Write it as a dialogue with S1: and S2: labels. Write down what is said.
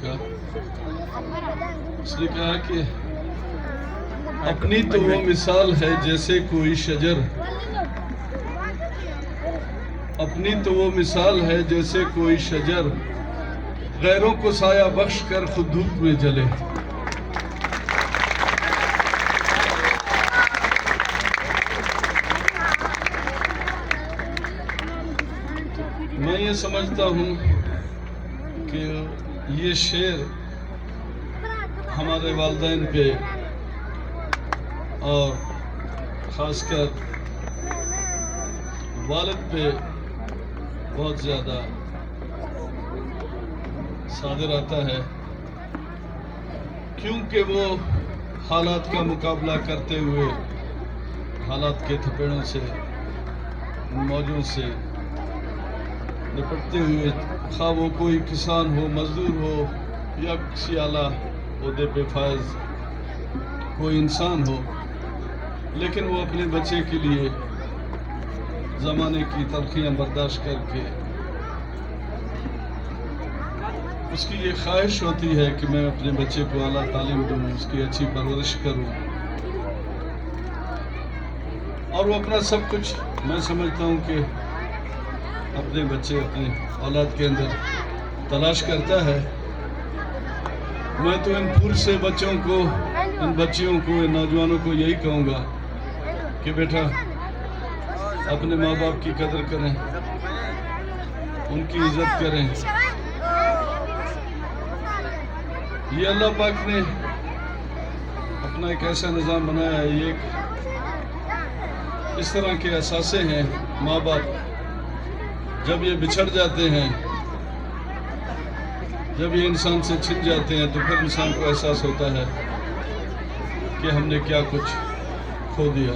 S1: کا. اس نے کہا کہ اپنی تو وہ مثال ہے جیسے کوئی شجر، اپنی تو وہ مثال ہے جیسے کوئی شجر، غیروں کو سایہ بخش کر خود دھوپ میں جلے. میں یہ سمجھتا ہوں کہ یہ شعر ہمارے والدین پہ اور خاص کر والد پہ بہت زیادہ صادر آتا ہے، کیونکہ وہ حالات کا مقابلہ کرتے ہوئے، حالات کے تھپیڑوں سے، موجوں سے نپٹتے ہوئے، خواہ وہ کوئی کسان ہو، مزدور ہو یا کسی اعلیٰ عہدے پہ فائز کوئی انسان ہو، لیکن وہ اپنے بچے کے لیے زمانے کی تلخیاں برداشت کر کے اس کی یہ خواہش ہوتی ہے کہ میں اپنے بچے کو اعلیٰ تعلیم دوں، اس کی اچھی پرورش کروں، اور وہ اپنا سب کچھ میں سمجھتا ہوں کہ اپنے بچے اپنے اولاد کے اندر تلاش کرتا ہے. میں تو ان پھول سے بچوں کو، ان بچیوں کو، ان نوجوانوں کو یہی کہوں گا کہ بیٹا اپنے ماں باپ کی قدر کریں، ان کی عزت کریں. یہ اللہ پاک نے اپنا ایک ایسا نظام بنایا ہے، یہ اس طرح کے اثاثے ہیں. ماں باپ جب یہ بچھڑ جاتے ہیں، جب یہ انسان سے چھن جاتے ہیں، تو پھر انسان کو احساس ہوتا ہے کہ ہم نے کیا کچھ کھو دیا.